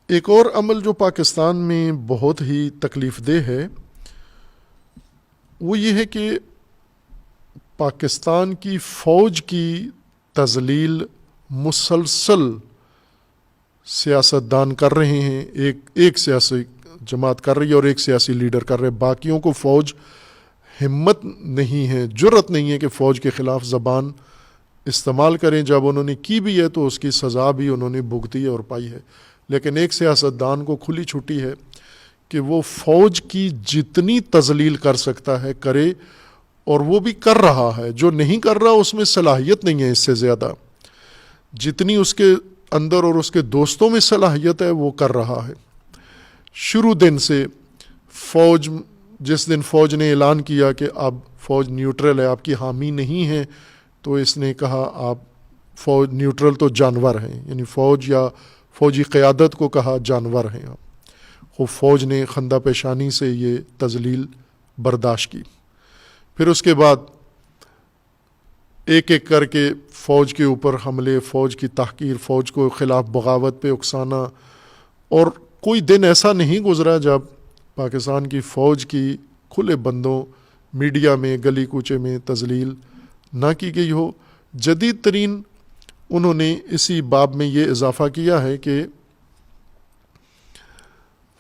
ایک اور عمل جو پاکستان میں بہت ہی تکلیف دہ ہے وہ یہ ہے کہ پاکستان کی فوج کی تذلیل مسلسل سیاستدان کر رہے ہیں. ایک سیاسی جماعت کر رہی ہے اور ایک سیاسی لیڈر کر رہے. باقیوں کو فوج ہمت نہیں ہے، جرأت نہیں ہے کہ فوج کے خلاف زبان استعمال کریں. جب انہوں نے کی بھی ہے تو اس کی سزا بھی انہوں نے بھگتی ہے اور پائی ہے. لیکن ایک سیاستدان کو کھلی چھٹی ہے کہ وہ فوج کی جتنی تذلیل کر سکتا ہے کرے، اور وہ بھی کر رہا ہے. جو نہیں کر رہا اس میں صلاحیت نہیں ہے. اس سے زیادہ جتنی اس کے اندر اور اس کے دوستوں میں صلاحیت ہے وہ کر رہا ہے. شروع دن سے فوج، جس دن فوج نے اعلان کیا کہ اب فوج نیوٹرل ہے، آپ کی حامی نہیں ہے، تو اس نے کہا آپ فوج نیوٹرل تو جانور ہیں، یعنی فوج یا فوجی قیادت کو کہا جانور ہیں آپ. خوب فوج نے خندہ پیشانی سے یہ تذلیل برداشت کی. پھر اس کے بعد ایک ایک کر کے فوج کے اوپر حملے، فوج کی تحقیر، فوج کو خلاف بغاوت پہ اکسانا. اور کوئی دن ایسا نہیں گزرا جب پاکستان کی فوج کی کھلے بندوں میڈیا میں گلی کوچے میں تذلیل نہ کی گئی ہو. جدید ترین انہوں نے اسی باب میں یہ اضافہ کیا ہے کہ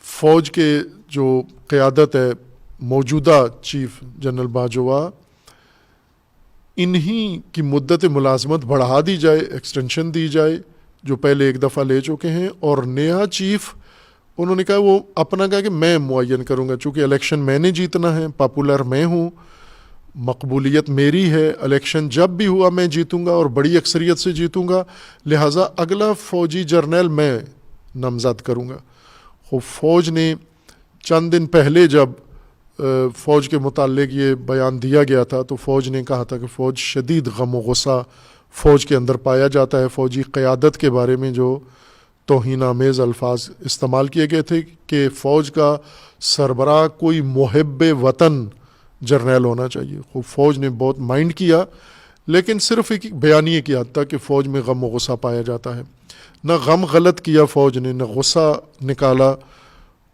فوج کے جو قیادت ہے موجودہ چیف جنرل باجوہ، انہی کی مدت ملازمت بڑھا دی جائے، ایکسٹینشن دی جائے، جو پہلے ایک دفعہ لے چکے ہیں. اور نیا چیف انہوں نے کہا وہ اپنا کہا کہ میں معین کروں گا، چونکہ الیکشن میں نے جیتنا ہے، پاپولر میں ہوں، مقبولیت میری ہے، الیکشن جب بھی ہوا میں جیتوں گا اور بڑی اکثریت سے جیتوں گا، لہٰذا اگلا فوجی جرنیل میں نامزد کروں گا. خوب فوج نے چند دن پہلے جب فوج کے متعلق یہ بیان دیا گیا تھا تو فوج نے کہا تھا کہ فوج شدید غم و غصہ فوج کے اندر پایا جاتا ہے. فوجی قیادت کے بارے میں جو توہین آمیز الفاظ استعمال کیے گئے تھے کہ فوج کا سربراہ کوئی محب وطن جرنیل ہونا چاہیے. خوب فوج نے بہت مائنڈ کیا، لیکن صرف ایک بیانیے کی حد تک کہ فوج میں غم و غصہ پایا جاتا ہے. نہ غم غلط کیا فوج نے، نہ غصہ نکالا.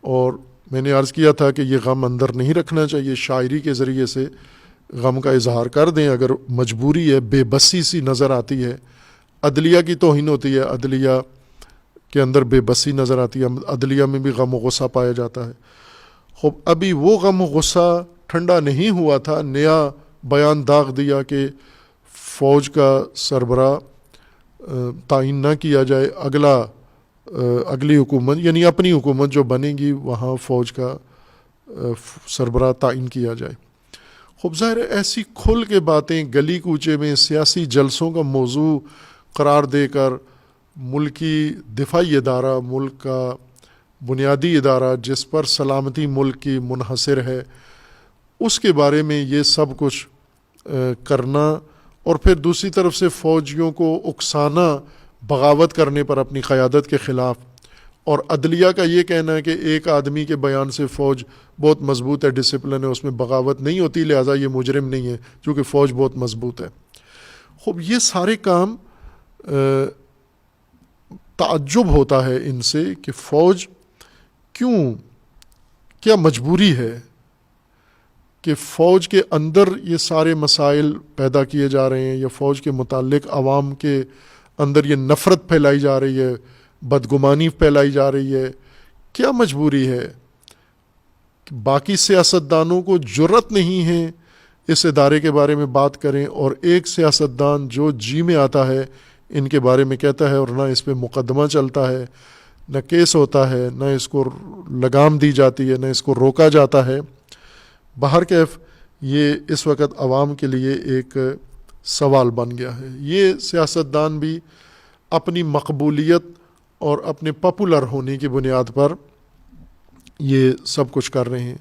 اور میں نے عرض کیا تھا کہ یہ غم اندر نہیں رکھنا چاہیے، شاعری کے ذریعے سے غم کا اظہار کر دیں اگر مجبوری ہے. بے بسی سی نظر آتی ہے، عدلیہ کی توہین ہوتی ہے، عدلیہ کے اندر بے بسی نظر آتی ہے، عدلیہ میں بھی غم و غصہ پایا جاتا ہے. خوب ابھی وہ غم و غصہ ٹھنڈا نہیں ہوا تھا، نیا بیان داغ دیا کہ فوج کا سربراہ تعین نہ کیا جائے، اگلی حکومت یعنی اپنی حکومت جو بنے گی وہاں فوج کا سربراہ تعین کیا جائے. خوب ظاہر ہے ایسی کھل کے باتیں گلی کوچے میں سیاسی جلسوں کا موضوع قرار دے کر ملکی دفاعی ادارہ، ملک کا بنیادی ادارہ جس پر سلامتی ملک کی منحصر ہے، اس کے بارے میں یہ سب کچھ کرنا، اور پھر دوسری طرف سے فوجیوں کو اکسانا بغاوت کرنے پر اپنی قیادت کے خلاف. اور عدلیہ کا یہ کہنا ہے کہ ایک آدمی کے بیان سے فوج بہت مضبوط ہے، ڈسپلن ہے، اس میں بغاوت نہیں ہوتی، لہٰذا یہ مجرم نہیں ہے چونکہ فوج بہت مضبوط ہے. خوب یہ سارے کام تعجب ہوتا ہے ان سے کہ فوج کیا مجبوری ہے کہ فوج کے اندر یہ سارے مسائل پیدا کیے جا رہے ہیں، یا فوج کے متعلق عوام کے اندر یہ نفرت پھیلائی جا رہی ہے، بدگمانی پھیلائی جا رہی ہے. کیا مجبوری ہے؟ باقی سیاستدانوں کو جرأت نہیں ہے اس ادارے کے بارے میں بات کریں، اور ایک سیاستدان جو جی میں آتا ہے ان کے بارے میں کہتا ہے، اور نہ اس پہ مقدمہ چلتا ہے، نہ کیس ہوتا ہے، نہ اس کو لگام دی جاتی ہے، نہ اس کو روکا جاتا ہے. بہرکیف یہ اس وقت عوام کے لیے ایک سوال بن گیا ہے. یہ سیاستدان بھی اپنی مقبولیت اور اپنے پاپولر ہونے کی بنیاد پر یہ سب کچھ کر رہے ہیں.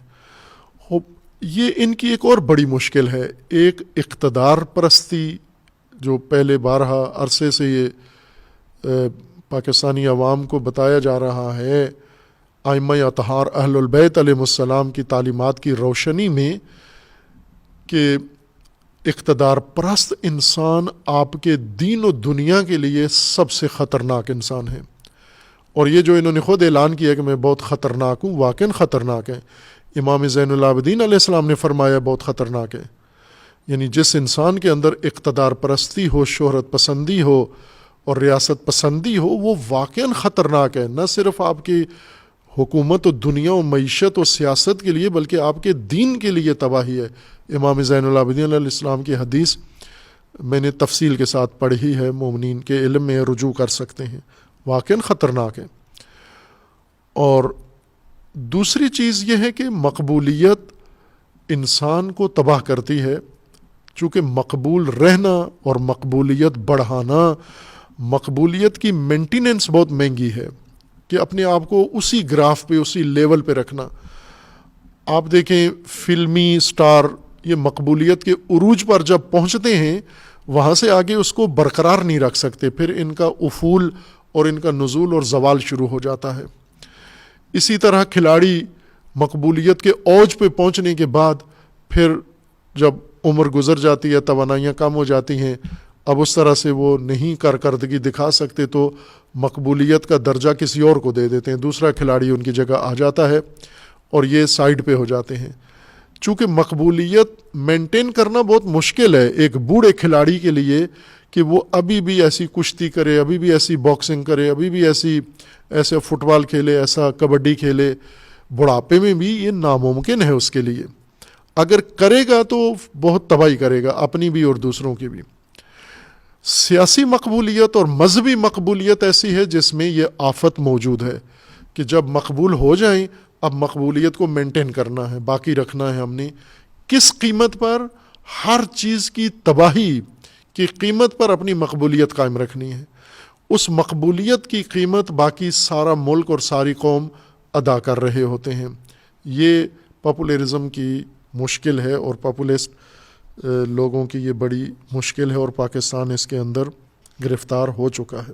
یہ ان کی ایک اور بڑی مشکل ہے، ایک اقتدار پرستی جو پہلے بارہا عرصے سے یہ پاکستانی عوام کو بتایا جا رہا ہے ائمہ اطہار اہل البیت علیہ السلام کی تعلیمات کی روشنی میں، کہ اقتدار پرست انسان آپ کے دین و دنیا کے لیے سب سے خطرناک انسان ہے. اور یہ جو انہوں نے خود اعلان کیا کہ میں بہت خطرناک ہوں، واقعاً خطرناک ہے. امام زین العابدین علیہ السلام نے فرمایا بہت خطرناک ہے. یعنی جس انسان کے اندر اقتدار پرستی ہو، شہرت پسندی ہو اور ریاست پسندی ہو، وہ واقعاً خطرناک ہے، نہ صرف آپ کی حکومت و دنیا و معیشت و سیاست کے لیے بلکہ آپ کے دین کے لیے تباہی ہے. امام زین العابدین علیہ السلام کی حدیث میں نے تفصیل کے ساتھ پڑھی ہے، مومنین کے علم میں رجوع کر سکتے ہیں، واقعاً خطرناک ہے. اور دوسری چیز یہ ہے کہ مقبولیت انسان کو تباہ کرتی ہے، چونکہ مقبول رہنا اور مقبولیت بڑھانا، مقبولیت کی مینٹیننس بہت مہنگی ہے کہ اپنے آپ کو اسی گراف پہ، اسی لیول پہ رکھنا. آپ دیکھیں فلمی سٹار یہ مقبولیت کے عروج پر جب پہنچتے ہیں وہاں سے آگے اس کو برقرار نہیں رکھ سکتے، پھر ان کا افول اور ان کا نزول اور زوال شروع ہو جاتا ہے. اسی طرح کھلاڑی مقبولیت کے اوج پہ پہنچنے کے بعد پھر جب عمر گزر جاتی ہے، توانائیاں کم ہو جاتی ہیں، اب اس طرح سے وہ نہیں کارکردگی دکھا سکتے تو مقبولیت کا درجہ کسی اور کو دے دیتے ہیں، دوسرا کھلاڑی ان کی جگہ آ جاتا ہے اور یہ سائیڈ پہ ہو جاتے ہیں. چونکہ مقبولیت مینٹین کرنا بہت مشکل ہے ایک بوڑھے کھلاڑی کے لیے کہ وہ ابھی بھی ایسی کشتی کرے، ابھی بھی ایسی باکسنگ کرے، ابھی بھی ایسے فٹ بال کھیلے، ایسا کبڈی کھیلے. بڑھاپے میں بھی یہ ناممکن ہے اس کے لیے. اگر کرے گا تو بہت تباہی کرے گا، اپنی بھی اور دوسروں کی بھی. سیاسی مقبولیت اور مذہبی مقبولیت ایسی ہے جس میں یہ آفت موجود ہے کہ جب مقبول ہو جائیں اب مقبولیت کو مینٹین کرنا ہے، باقی رکھنا ہے ہم نے. کس قیمت پر؟ ہر چیز کی تباہی کی قیمت پر اپنی مقبولیت قائم رکھنی ہے. اس مقبولیت کی قیمت باقی سارا ملک اور ساری قوم ادا کر رہے ہوتے ہیں. یہ پاپولرزم کی مشکل ہے اور پاپولسٹ لوگوں کی یہ بڑی مشکل ہے اور پاکستان اس کے اندر گرفتار ہو چکا ہے.